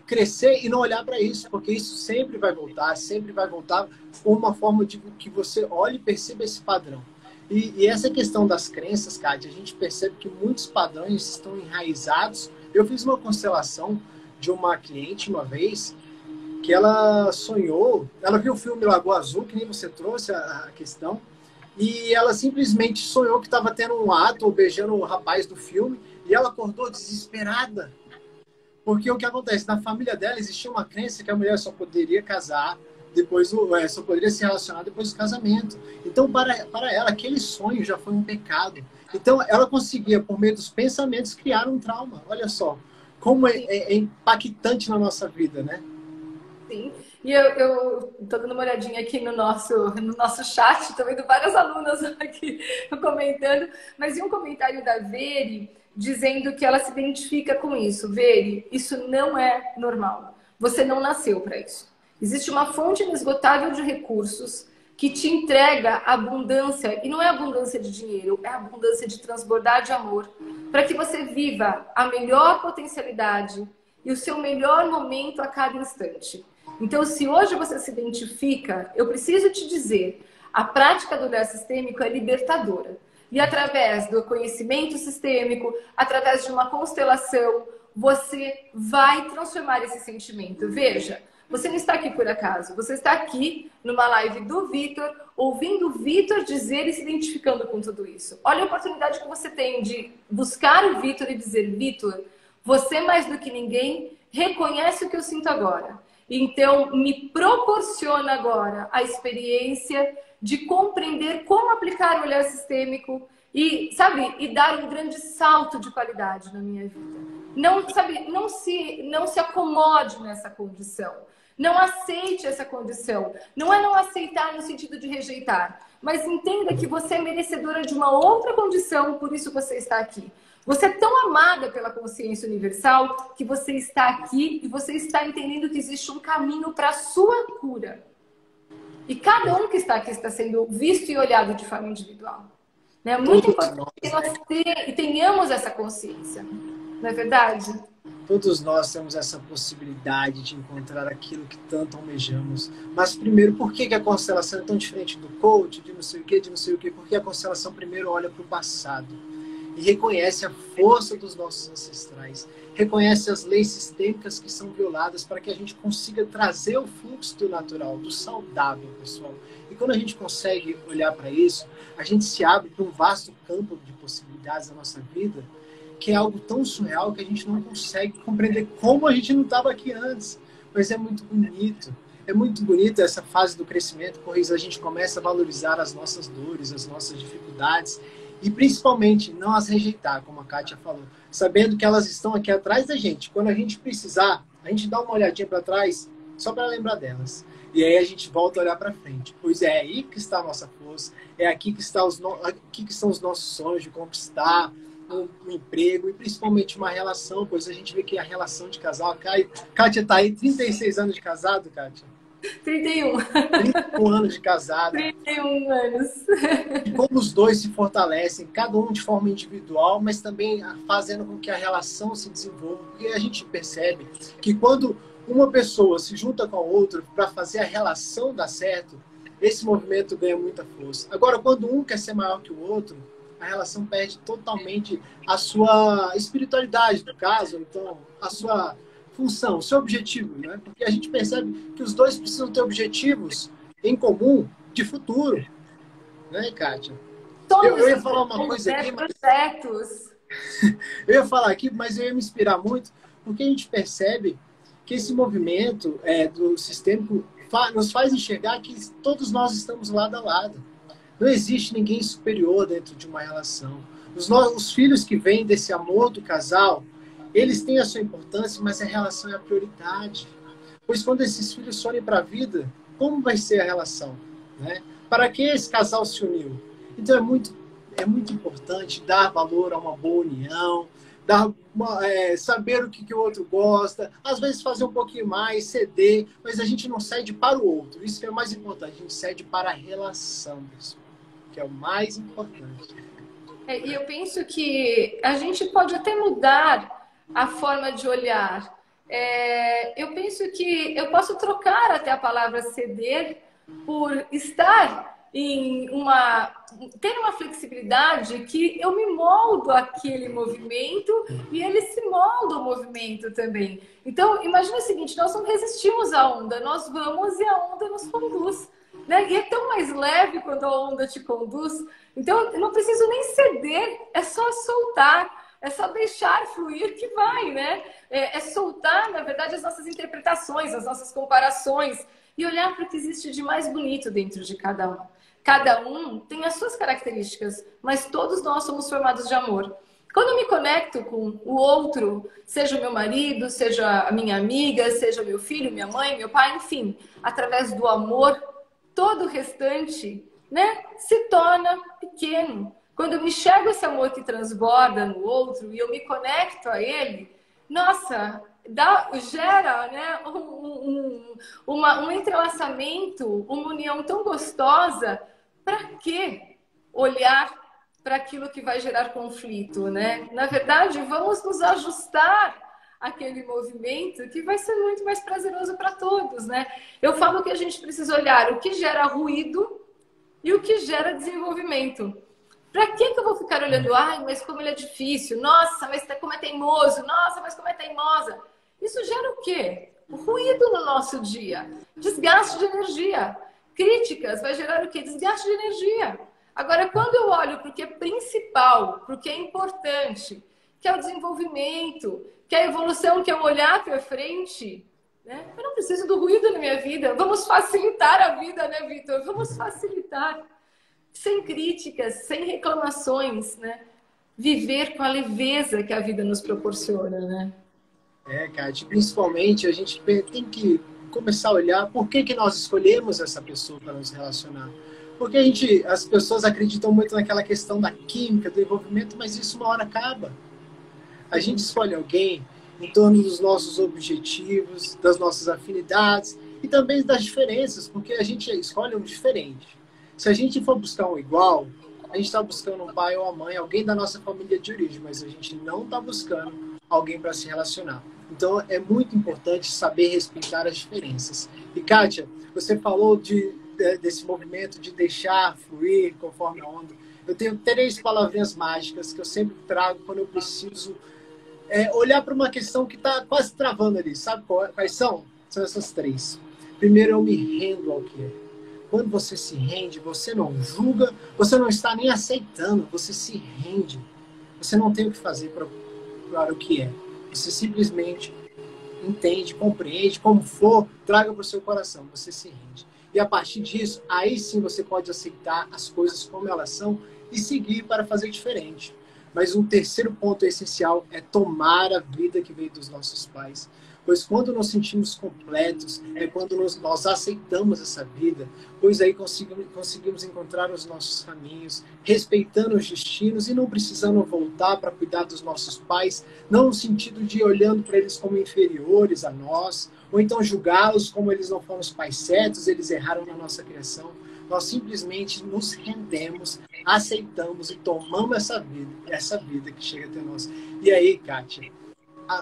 crescer e não olhar para isso, porque isso sempre vai voltar com uma forma de que você olhe e perceba esse padrão. E essa questão das crenças, Kátia, a gente percebe que muitos padrões estão enraizados. Eu fiz uma constelação de uma cliente uma vez, que ela sonhou, ela viu o filme Lagoa Azul, que nem você trouxe a questão, e ela simplesmente sonhou que estava tendo um ato ou beijando o rapaz do filme, e ela acordou desesperada. Porque o que acontece? Na família dela existia uma crença que a mulher só poderia casar depois, só poderia se relacionar depois do casamento. Então, para ela, aquele sonho já foi um pecado. Então, ela conseguia, por meio dos pensamentos, criar um trauma. Olha só, como é impactante na nossa vida, né? Sim. E eu tô dando uma olhadinha aqui no nosso chat, tô vendo várias alunas aqui comentando, mas e um comentário da Veri dizendo que ela se identifica com isso. Veri, isso não é normal. Você não nasceu para isso. Existe uma fonte inesgotável de recursos que te entrega abundância, e não é abundância de dinheiro, é abundância de transbordar de amor, para que você viva a melhor potencialidade e o seu melhor momento a cada instante. Então, se hoje você se identifica, eu preciso te dizer, a prática do olhar sistêmico é libertadora. E através do conhecimento sistêmico, através de uma constelação, você vai transformar esse sentimento. Veja, você não está aqui por acaso. Você está aqui numa live do Vitor, ouvindo o Vitor dizer e se identificando com tudo isso. Olha a oportunidade que você tem de buscar o Vitor e dizer, Vitor, você mais do que ninguém reconhece o que eu sinto agora. Então, me proporciona agora a experiência de compreender como aplicar o olhar sistêmico e, sabe, e dar um grande salto de qualidade na minha vida. Não, sabe, não se acomode nessa condição. Não aceite essa condição. Não é não aceitar no sentido de rejeitar, mas entenda que você é merecedora de uma outra condição, por isso você está aqui. Você é tão amada pela consciência universal que você está aqui e você está entendendo que existe um caminho para a sua cura. E cada um que está aqui está sendo visto e olhado de forma individual. É muito importante que nós tenhamos essa consciência. Não é verdade? Todos nós temos essa possibilidade de encontrar aquilo que tanto almejamos. Mas primeiro, por que a constelação é tão diferente do coach, de não sei o quê, de não sei o quê? Porque a constelação primeiro olha para o passado e reconhece a força dos nossos ancestrais, reconhece as leis sistêmicas que são violadas para que a gente consiga trazer o fluxo do natural, do saudável, pessoal. E quando a gente consegue olhar para isso, a gente se abre para um vasto campo de possibilidades na nossa vida, que é algo tão surreal que a gente não consegue compreender como a gente não estava aqui antes. Mas é muito bonito. É muito bonito essa fase do crescimento, pois a gente começa a valorizar as nossas dores, as nossas dificuldades e principalmente não as rejeitar, como a Kátia falou, sabendo que elas estão aqui atrás da gente. Quando a gente precisar, a gente dá uma olhadinha para trás só para lembrar delas. E aí a gente volta a olhar para frente, pois é aí que está a nossa força, é aqui que estão os nossos sonhos de conquistar um emprego e principalmente uma relação, pois a gente vê que a relação de casal... Kátia está aí, 36 anos de casado, Kátia? 31. 31 anos de casado. 31 anos. E como os dois se fortalecem, cada um de forma individual, mas também fazendo com que a relação se desenvolva. Porque a gente percebe que quando uma pessoa se junta com a outra para fazer a relação dar certo, esse movimento ganha muita força. Agora, quando um quer ser maior que o outro, a relação perde totalmente a sua espiritualidade, no caso, então, a sua função, o seu objetivo, né? Porque a gente percebe que os dois precisam ter objetivos em comum de futuro, né, Kátia? Eu ia falar uma coisa aqui, mas... Eu ia falar aqui, mas eu ia me inspirar muito, porque a gente percebe que esse movimento do sistêmico nos faz enxergar que todos nós estamos lado a lado. Não existe ninguém superior dentro de uma relação. Os filhos que vêm desse amor do casal, eles têm a sua importância, mas a relação é a prioridade. Pois quando esses filhos forem para a vida, como vai ser a relação? Né? Para que esse casal se uniu? Então é muito importante dar valor a uma boa união, saber o que o outro gosta, às vezes fazer um pouquinho mais, ceder, mas a gente não cede para o outro. Isso que é o mais importante, a gente cede para a relação, pessoal, que é o mais importante. E eu penso que a gente pode até mudar a forma de olhar. Eu penso que eu posso trocar até a palavra ceder por estar ter uma flexibilidade que eu me moldo aquele movimento e ele se molda o movimento também. Então, imagina o seguinte, nós não resistimos à onda, nós vamos e a onda nos conduz. Né? E é tão mais leve quando a onda te conduz. Então, eu não preciso nem ceder, é só soltar. É só deixar fluir que vai, né? É soltar, na verdade, as nossas interpretações, as nossas comparações e olhar para o que existe de mais bonito dentro de cada um. Cada um tem as suas características, mas todos nós somos formados de amor. Quando eu me conecto com o outro, seja o meu marido, seja a minha amiga, seja meu filho, minha mãe, meu pai, enfim, através do amor, todo o restante, né, se torna pequeno. Quando eu me enxergo esse amor que transborda no outro e eu me conecto a ele, nossa, gera, né, um entrelaçamento, uma união tão gostosa. Para que olhar para aquilo que vai gerar conflito, né? Na verdade, vamos nos ajustar àquele movimento que vai ser muito mais prazeroso para todos, né? Eu falo que a gente precisa olhar o que gera ruído e o que gera desenvolvimento. Para que eu vou ficar olhando, ai, mas como ele é difícil, nossa, mas como é teimoso, nossa, mas como é teimosa. Isso gera o quê? O ruído no nosso dia, desgaste de energia. Críticas vai gerar o quê? Desgaste de energia. Agora, quando eu olho para o que é principal, para o que é importante, que é o desenvolvimento, que é a evolução, que é o olhar para frente, né? Eu não preciso do ruído na minha vida. Vamos facilitar a vida, né, Vitor? Vamos facilitar. Sem críticas, sem reclamações, né? viver com a leveza que a vida nos proporciona, né? Kátia, principalmente a gente tem que começar a olhar por que nós escolhemos essa pessoa para nos relacionar. Porque as pessoas acreditam muito naquela questão da química, do envolvimento, mas isso uma hora acaba. A gente escolhe alguém em torno dos nossos objetivos, das nossas afinidades e também das diferenças, porque a gente escolhe um diferente. Se a gente for buscar um igual, a gente está buscando um pai ou uma mãe, alguém da nossa família de origem, mas a gente não está buscando alguém para se relacionar. Então, é muito importante saber respeitar as diferenças. E, Kátia, você falou desse movimento de deixar fluir conforme a onda. Eu tenho 3 palavrinhas mágicas que eu sempre trago quando eu preciso olhar para uma questão que está quase travando ali. Sabe quais são? São essas 3. Primeiro, eu me rendo ao que é. Quando você se rende, você não julga, você não está nem aceitando, você se rende. Você não tem o que fazer para o que é. Você simplesmente entende, compreende, como for, traga para o seu coração, você se rende. E a partir disso, aí sim você pode aceitar as coisas como elas são e seguir para fazer diferente. Mas um terceiro ponto essencial é tomar a vida que veio dos nossos pais. Pois quando nos sentimos completos, é quando nós aceitamos essa vida, pois aí conseguimos encontrar os nossos caminhos, respeitando os destinos e não precisando voltar para cuidar dos nossos pais, não no sentido de olhando para eles como inferiores a nós, ou então julgá-los como eles não foram os pais certos, eles erraram na nossa criação. Nós simplesmente nos rendemos, aceitamos e tomamos essa vida que chega até nós. E aí, Kátia,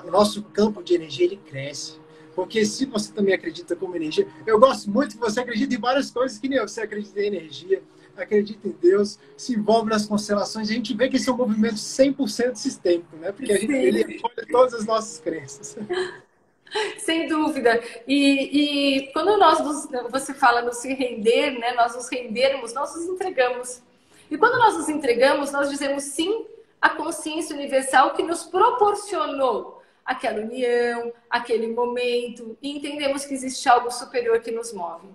o nosso campo de energia ele cresce. Porque se você também acredita como energia, eu gosto muito que você acredita em várias coisas, que nem eu, você acredita em energia, acredita em Deus, se envolve nas constelações, a gente vê que esse é um movimento 100% sistêmico, né? Porque ele apoia todas as nossas crenças. Sem dúvida. E quando você fala no se render, né? Nós nos rendermos, nós nos entregamos. E quando nós nos entregamos, nós dizemos sim à consciência universal que nos proporcionou aquela união, aquele momento, e entendemos que existe algo superior que nos move.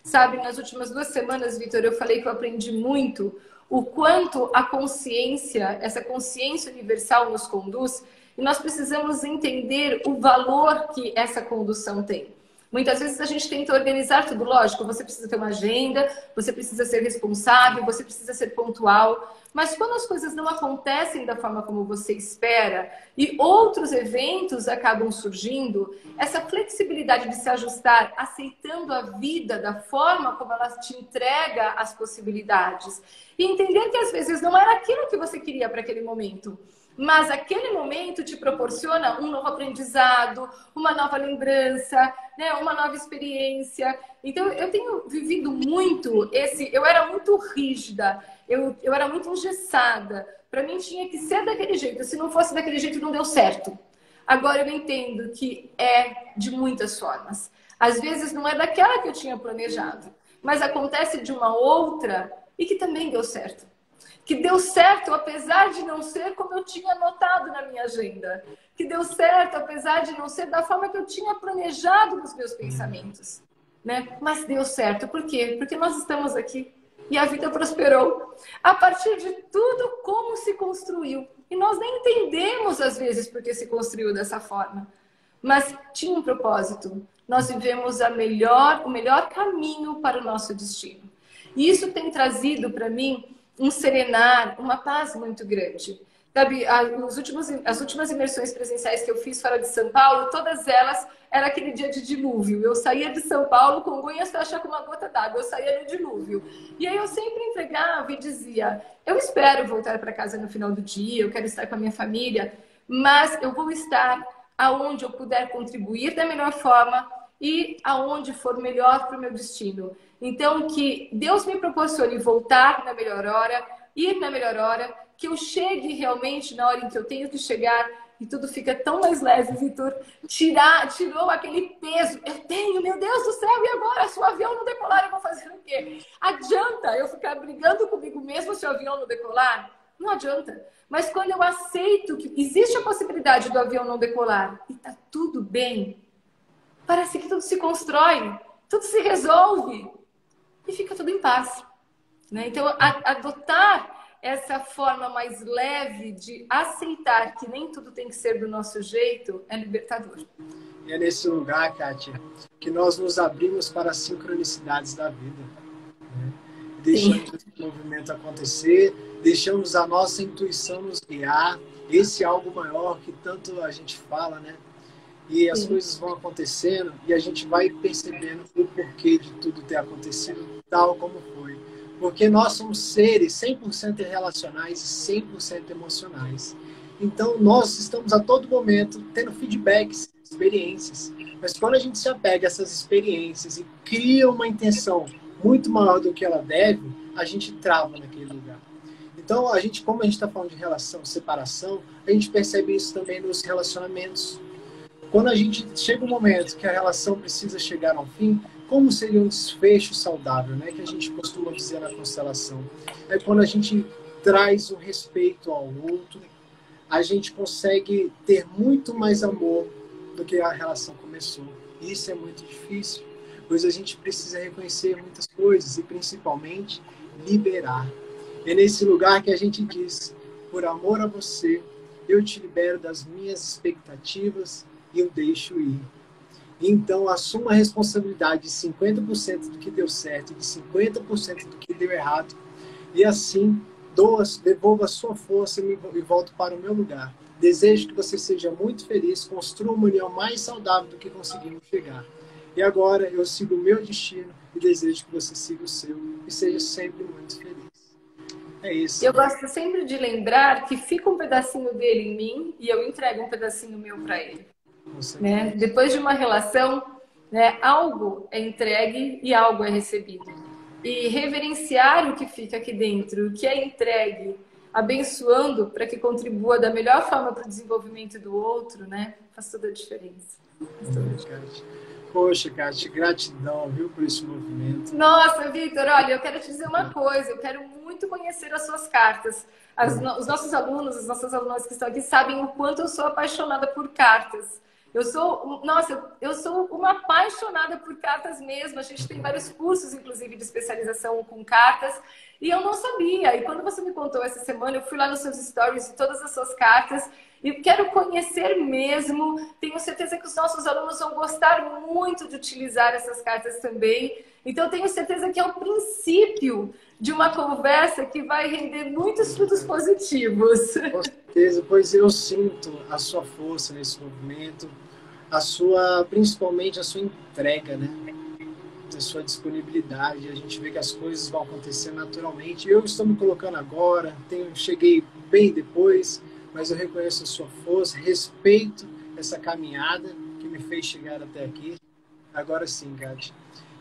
Sabe, nas últimas 2 semanas, Vitor, eu falei que eu aprendi muito o quanto a consciência, essa consciência universal nos conduz, e nós precisamos entender o valor que essa condução tem. Muitas vezes a gente tenta organizar tudo, lógico, você precisa ter uma agenda, você precisa ser responsável, você precisa ser pontual, mas quando as coisas não acontecem da forma como você espera e outros eventos acabam surgindo, essa flexibilidade de se ajustar, aceitando a vida da forma como ela te entrega as possibilidades e entender que às vezes não era aquilo que você queria para aquele momento. Mas aquele momento te proporciona um novo aprendizado, uma nova lembrança, né? Uma nova experiência. Então, eu tenho vivido muito eu era muito rígida, eu era muito engessada. Para mim tinha que ser daquele jeito. Se não fosse daquele jeito, não deu certo. Agora eu entendo que é de muitas formas. Às vezes não é daquela que eu tinha planejado, mas acontece de uma outra e que também deu certo. Que deu certo apesar de não ser como eu tinha anotado na minha agenda. Que deu certo apesar de não ser da forma que eu tinha planejado nos meus pensamentos. Né? Mas deu certo. Por quê? Porque nós estamos aqui e a vida prosperou. A partir de tudo como se construiu. E nós nem entendemos às vezes por que se construiu dessa forma. Mas tinha um propósito. Nós vivemos o melhor caminho para o nosso destino. E isso tem trazido para mim um serenar, uma paz muito grande. Sabe, as últimas imersões presenciais que eu fiz fora de São Paulo, todas elas era aquele dia de dilúvio. Eu saía de São Paulo com unhas para achar com uma gota d'água, eu saía no dilúvio. E aí eu sempre entregava e dizia, eu espero voltar para casa no final do dia, eu quero estar com a minha família, mas eu vou estar aonde eu puder contribuir da melhor forma e aonde for melhor para o meu destino. Então, que Deus me proporcione voltar na melhor hora, ir na melhor hora, que eu chegue realmente na hora em que eu tenho que chegar e tudo fica tão mais leve, Vitor. Tirou aquele peso. Eu tenho, meu Deus do céu, e agora? Se o avião não decolar, eu vou fazer o quê? Adianta eu ficar brigando comigo mesmo se o avião não decolar? Não adianta. Mas quando eu aceito que existe a possibilidade do avião não decolar e tá tudo bem, parece que tudo se constrói, tudo se resolve. E fica tudo em paz. Né? Então, adotar essa forma mais leve de aceitar que nem tudo tem que ser do nosso jeito é libertador. E é nesse lugar, Kátia, que nós nos abrimos para as sincronicidades da vida. Né? Deixamos esse movimento acontecer, deixamos a nossa intuição nos guiar, esse algo maior que tanto a gente fala, né? E as coisas vão acontecendo e a gente vai percebendo o porquê de tudo ter acontecido tal como foi. Porque nós somos seres 100% relacionais e 100% emocionais. Então, nós estamos a todo momento tendo feedbacks, experiências. Mas quando a gente se apega a essas experiências e cria uma intenção muito maior do que ela deve, a gente trava naquele lugar. Então, como a gente está falando de relação, separação, a gente percebe isso também nos relacionamentos. Quando a gente chega um momento que a relação precisa chegar ao fim, como seria um desfecho saudável, né? Que a gente costuma dizer na constelação. É quando a gente traz o respeito ao outro, a gente consegue ter muito mais amor do que a relação começou. Isso é muito difícil, pois a gente precisa reconhecer muitas coisas e, principalmente, liberar. É nesse lugar que a gente diz, por amor a você, eu te libero das minhas expectativas e eu deixo ir. Então, assuma a responsabilidade de 50% do que deu certo e de 50% do que deu errado. E assim, devolva a sua força e volto para o meu lugar. Desejo que você seja muito feliz, construa uma união mais saudável do que conseguimos chegar. E agora, eu sigo o meu destino e desejo que você siga o seu e seja sempre muito feliz. É isso. Eu gosto sempre de lembrar que fica um pedacinho dele em mim e eu entrego um pedacinho meu para ele. Né? Depois de uma relação, né, algo é entregue e algo é recebido. E reverenciar o que fica aqui dentro, o que é entregue, abençoando para que contribua da melhor forma para o desenvolvimento do outro, né, faz toda a diferença. Poxa, Kátia, gratidão, viu, por esse movimento. Nossa, Victor, olha, eu quero te dizer uma coisa, eu quero muito conhecer as suas cartas. Os nossos alunos, as nossas alunas que estão aqui sabem o quanto eu sou apaixonada por cartas. Eu sou uma apaixonada por cartas mesmo. A gente tem vários cursos, inclusive, de especialização com cartas. E eu não sabia. E quando você me contou essa semana, eu fui lá nos seus stories de todas as suas cartas. E quero conhecer mesmo. Tenho certeza que os nossos alunos vão gostar muito de utilizar essas cartas também. Então, tenho certeza que é o princípio de uma conversa que vai render muitos frutos positivos. Com certeza, pois eu sinto a sua força nesse movimento, principalmente a sua entrega, né? A sua disponibilidade. A gente vê que as coisas vão acontecer naturalmente. Eu estou me colocando agora, cheguei bem depois, mas eu reconheço a sua força, respeito essa caminhada que me fez chegar até aqui. Agora sim, Kátia.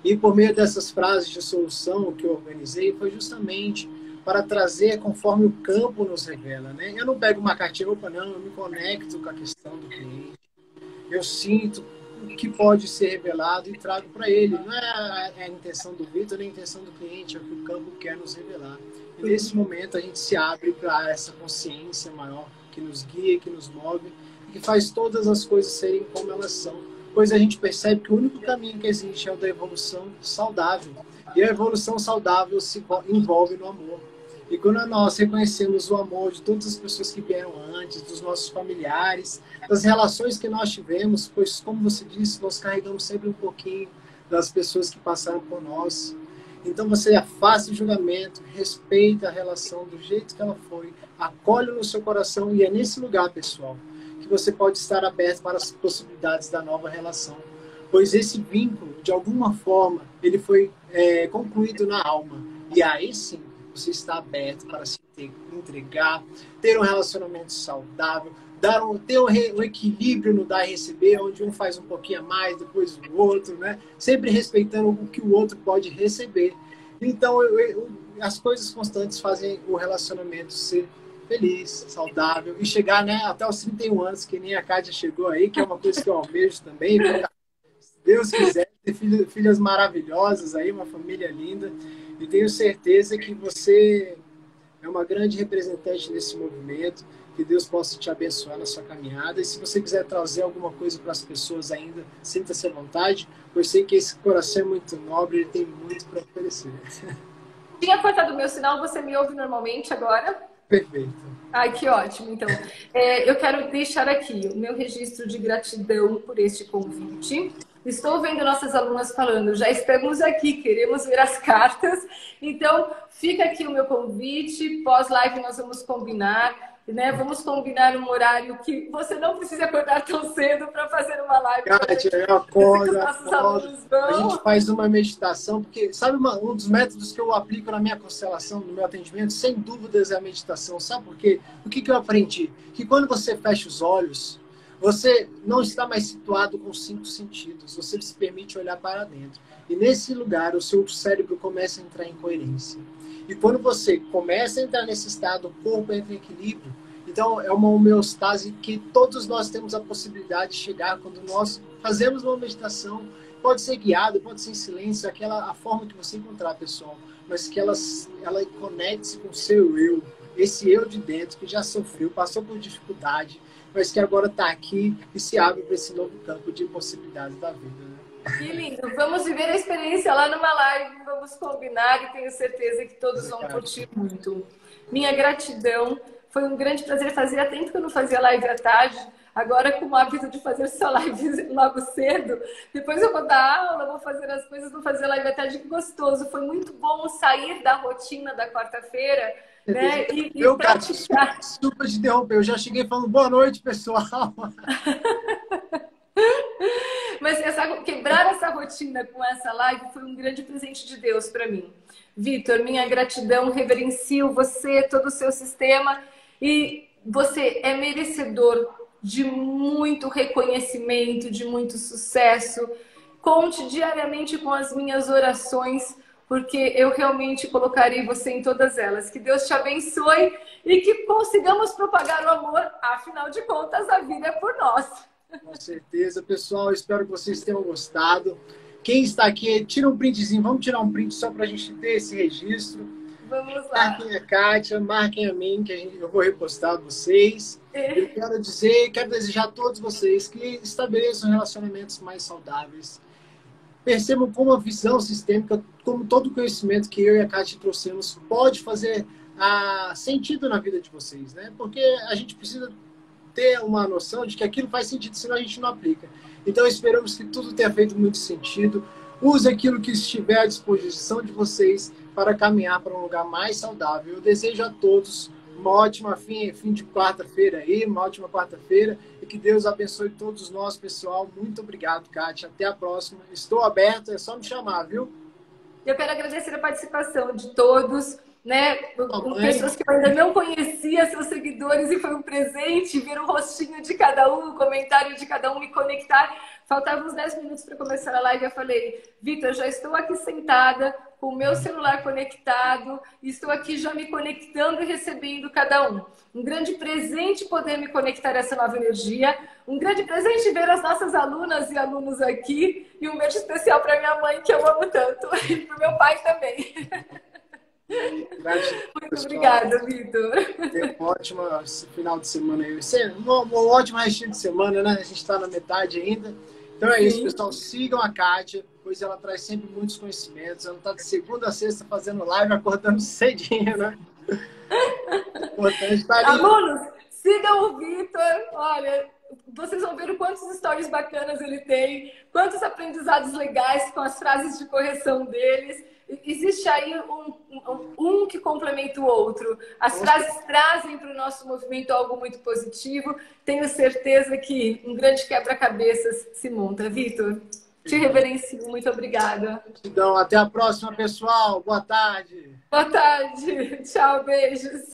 E por meio dessas frases de solução que eu organizei, foi justamente para trazer conforme o campo nos revela, né? Eu não pego uma cartinha, opa, não, eu me conecto com a questão do cliente. Eu sinto o que pode ser revelado e trago para ele. Não é a intenção do Victor, nem a intenção do cliente, é o que o campo quer nos revelar. E nesse momento a gente se abre para essa consciência maior que nos guia, que nos move e que faz todas as coisas serem como elas são. Pois a gente percebe que o único caminho que existe é o da evolução saudável. E a evolução saudável se envolve no amor. E quando nós reconhecemos o amor de todas as pessoas que vieram antes, dos nossos familiares, das relações que nós tivemos, pois, como você disse, nós carregamos sempre um pouquinho das pessoas que passaram por nós. Então você afasta o julgamento, respeita a relação do jeito que ela foi, acolhe no seu coração, e é nesse lugar, pessoal, que você pode estar aberto para as possibilidades da nova relação. Pois esse vínculo, de alguma forma, ele foi concluído na alma. E aí sim, você está aberto para se entregar, ter um relacionamento saudável, ter um equilíbrio no dar e receber, onde um faz um pouquinho a mais, depois o outro, né? Sempre respeitando o que o outro pode receber. Então, as coisas constantes fazem o relacionamento ser feliz, saudável e chegar, né, até os 31 anos, que nem a Kátia chegou aí, que é uma coisa que eu almejo também. Se Deus quiser, ter filhas maravilhosas aí, uma família linda. E tenho certeza que você é uma grande representante desse movimento, que Deus possa te abençoar na sua caminhada. E se você quiser trazer alguma coisa para as pessoas ainda, sinta-se à vontade, pois sei que esse coração é muito nobre e ele tem muito para oferecer. Tinha cortado o meu sinal, você me ouve normalmente agora? Perfeito. Ai, que ótimo. Então, eu quero deixar aqui o meu registro de gratidão por este convite. Estou vendo nossas alunas falando, já estamos aqui, queremos ver as cartas. Então, fica aqui o meu convite. Pós-live nós vamos combinar, né? Vamos combinar um horário que você não precisa acordar tão cedo para fazer uma live. Kátia, eu Eu sei que os acordo, nossos acordo. alunos A gente vão. faz uma meditação, porque sabe um dos métodos que eu aplico na minha constelação, no meu atendimento, sem dúvidas é a meditação. Sabe por quê? O que eu aprendi? Que quando você fecha os olhos, você não está mais situado com os 5 sentidos, você se permite olhar para dentro. E nesse lugar, o seu cérebro começa a entrar em coerência. E quando você começa a entrar nesse estado, o corpo entra em equilíbrio. Então, é uma homeostase que todos nós temos a possibilidade de chegar quando nós fazemos uma meditação. Pode ser guiada, pode ser em silêncio, a forma que você encontrar, pessoal. Mas que ela conecte-se com o seu eu. Esse eu de dentro, que já sofreu, passou por dificuldade, mas que agora está aqui e se abre para esse novo campo de possibilidades da vida. Né? Que lindo! Vamos viver a experiência lá numa live, vamos combinar e tenho certeza que todos vão curtir muito. Minha gratidão, foi um grande prazer. Fazia tempo que eu não fazia live à tarde, agora com o hábito de fazer só live logo cedo. Depois eu vou dar aula, vou fazer as coisas, vou fazer live à tarde, que gostoso. Foi muito bom sair da rotina da quarta-feira, né? Eu, praticar. Desculpa te interromper, eu já cheguei falando boa noite, pessoal. Mas quebrar essa rotina com essa live foi um grande presente de Deus para mim. Vitor, minha gratidão, reverencio você, todo o seu sistema, e você é merecedor de muito reconhecimento, de muito sucesso. Conte diariamente com as minhas orações, porque eu realmente colocarei você em todas elas. Que Deus te abençoe e que consigamos propagar o amor. Afinal de contas, a vida é por nós. Com certeza, pessoal. Espero que vocês tenham gostado. Quem está aqui, tira um printzinho. Vamos tirar um print só para a gente ter esse registro. Vamos lá. Marquem a Kátia, marquem a mim, que eu vou repostar vocês. Eu quero desejar a todos vocês que estabeleçam relacionamentos mais saudáveis. Percebam como a visão sistêmica, como todo o conhecimento que eu e a Kátia trouxemos pode fazer sentido na vida de vocês, né? Porque a gente precisa ter uma noção de que aquilo faz sentido, senão a gente não aplica. Então, esperamos que tudo tenha feito muito sentido. Use aquilo que estiver à disposição de vocês para caminhar para um lugar mais saudável. Eu desejo a todos uma ótima fim de quarta-feira aí, uma ótima quarta-feira, e que Deus abençoe todos nós, pessoal. Muito obrigado, Kátia. Até a próxima. Estou aberto, é só me chamar, viu? Eu quero agradecer a participação de todos, né? Pessoas que eu ainda não conhecia, seus seguidores, e foi um presente ver o rostinho de cada um, o comentário de cada um, me conectar. Faltavam uns 10 minutos para começar a live. Eu falei, Vitor, já estou aqui sentada com o meu celular conectado, estou aqui já me conectando e recebendo cada um. Um grande presente poder me conectar a essa nova energia, um grande presente ver as nossas alunas e alunos aqui, e um beijo especial para minha mãe, que eu amo tanto, e para o meu pai também. Muito obrigada, Vitor. Tenha um ótimo final de semana aí. Um ótimo restinho de semana, né? A gente está na metade ainda. Então é isso, pessoal. Sigam a Kátia, pois ela traz sempre muitos conhecimentos. Ela está de segunda a sexta fazendo live, acordando cedinho, né? Importante. Alunos, sigam o Vitor. Olha, vocês vão ver quantos stories bacanas ele tem, quantos aprendizados legais com as frases de correção deles. Existe aí um que complementa o outro. As frases trazem para o nosso movimento algo muito positivo. Tenho certeza que um grande quebra-cabeças se monta. Vitor, te reverencio. Muito obrigada. Então, até a próxima, pessoal. Boa tarde. Boa tarde. Tchau, beijos.